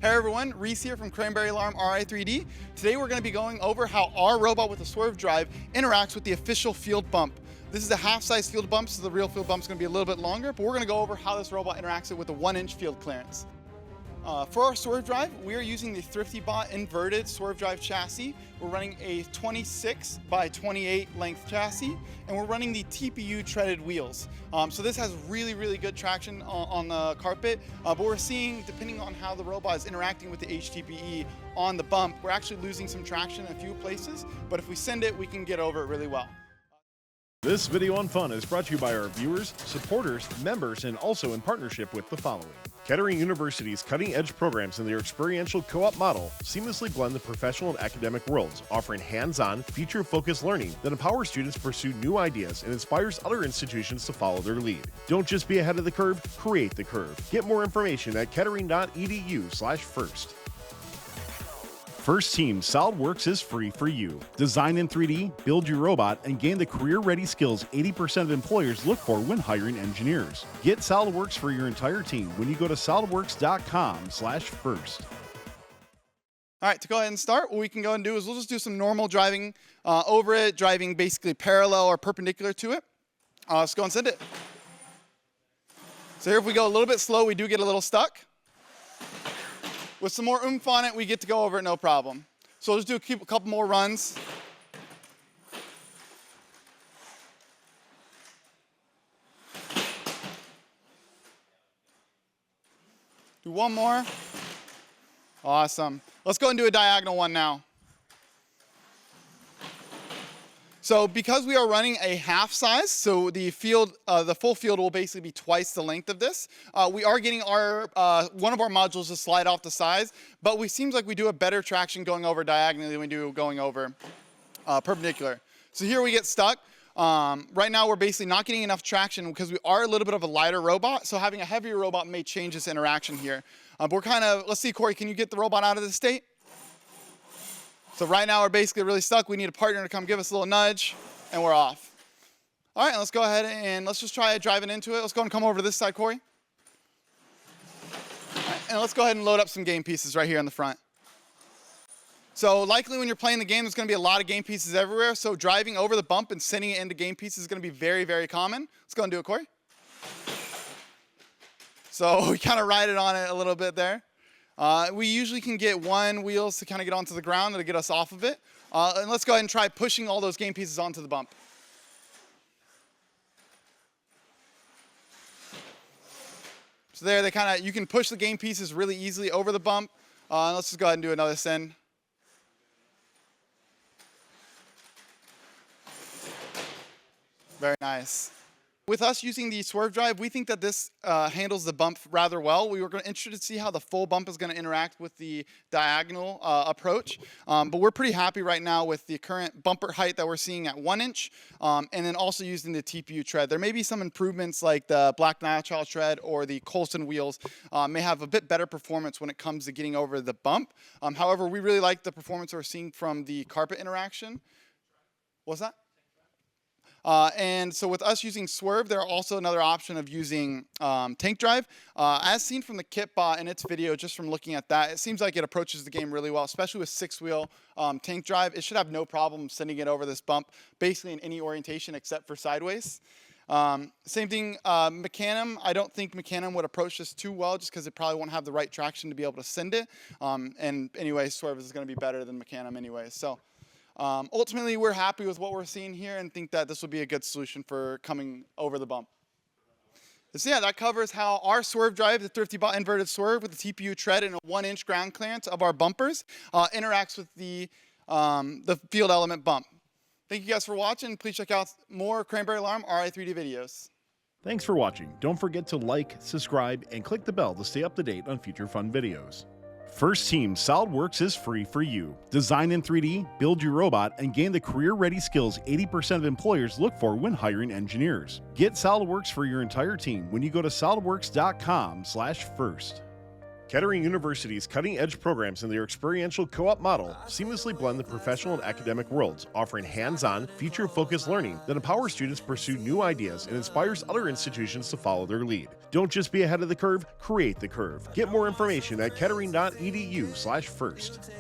Hey everyone, Reese here from Cranberry Alarm Ri3D. Today we're going to be going over how our robot with the Swerve drive interacts with the official field bump. This is a half-size field bump, so the real field bump is going to be a little bit longer, but we're going to go over how this robot interacts with a 1-inch field clearance. For our Swerve drive, we are using the ThriftyBot inverted Swerve drive chassis. We're running a 26 by 28 length chassis, and we're running the TPU treaded wheels. So this has really good traction on the carpet, but we're seeing, depending on how the robot is interacting with the HTPE on the bump, we're actually losing some traction in a few places, but if we send it, we can get over it really well. This video on fun is brought to you by our viewers, supporters, members, and also in partnership with the following. Kettering University's cutting-edge programs in their experiential co-op model seamlessly blend the professional and academic worlds, offering hands-on, future-focused learning that empowers students to pursue new ideas and inspires other institutions to follow their lead. Don't just be ahead of the curve, create the curve. Get more information at kettering.edu/first. First Team SolidWorks is free for you. Design in 3D, build your robot, and gain the career-ready skills 80% of employers look for when hiring engineers. Get SolidWorks for your entire team when you go to solidworks.com/first. All right, to go ahead and start, what we can go and do is we'll just do some normal driving over it, driving basically parallel or perpendicular to it. Let's go and send it. So here, if we go a little bit slow, we do get a little stuck. With some more oomph on it, we get to go over it no problem. So we'll just do a couple more runs. Do one more. Awesome. Let's go and do a diagonal one now. So because we are running a half size, so the field, the full field will basically be twice the length of this. We are getting our one of our modules to slide off the sides, but it seems like we do a better traction going over diagonally than we do going over perpendicular. So here we get stuck. Right now we're basically not getting enough traction because we are a little bit of a lighter robot. So having a heavier robot may change this interaction here. But we're kind of, let's see, Corey, can you get the robot out of this state? So right now we're basically really stuck. We need a partner to come give us a little nudge, and we're off. All right, let's go ahead and let's just try driving into it. Let's go and come over to this side, Corey. All right, and let's go ahead and load up some game pieces right here in the front. So likely when you're playing the game, there's going to be a lot of game pieces everywhere. So driving over the bump and sending it into game pieces is going to be very common. Let's go and do it, Corey. So we kind of ride it on it a little bit there. We usually can get one wheels to kind of get onto the ground to get us off of it. And let's go ahead and try pushing all those game pieces onto the bump. So there, they kind of, you can push the game pieces really easily over the bump. Let's just go ahead and do another send. Very nice. With us using the Swerve drive, we think that this handles the bump rather well. We were interested to see how the full bump is going to interact with the diagonal approach. But we're pretty happy right now with the current bumper height that we're seeing at 1 inch, and then also using the TPU tread. There may be some improvements like the Black Nitrile tread or the Colson wheels may have a bit better performance when it comes to getting over the bump. However, we really like the performance we're seeing from the carpet interaction. What's that? And so with us using Swerve, there are also another option of using tank drive. As seen from the KitBot in its video, just from looking at that, it seems like it approaches the game really well, especially with 6-wheel tank drive. It should have no problem sending it over this bump, basically in any orientation except for sideways. Same thing, Mecanum. I don't think Mecanum would approach this too well just because it probably won't have the right traction to be able to send it. And anyway, Swerve is going to be better than Mecanum anyway. So. Ultimately, we're happy with what we're seeing here and think that this will be a good solution for coming over the bump. So yeah, that covers how our Swerve drive, the ThriftyBot inverted Swerve with the TPU tread and a 1-inch ground clearance of our bumpers, interacts with the field element bump. Thank you guys for watching. Please check out more Cranberry Alarm Ri3D videos. Thanks for watching. Don't forget to like, subscribe, and click the bell to stay up to date on future fun videos. First Team SolidWorks is free for you. Design in 3D, build your robot, and gain the career-ready skills 80% of employers look for when hiring engineers. Get SolidWorks for your entire team when you go to solidworks.com/first. Kettering University's cutting-edge programs and their experiential co-op model seamlessly blend the professional and academic worlds, offering hands-on, feature-focused learning that empowers students to pursue new ideas and inspires other institutions to follow their lead. Don't just be ahead of the curve, create the curve. Get more information at kettering.edu/first.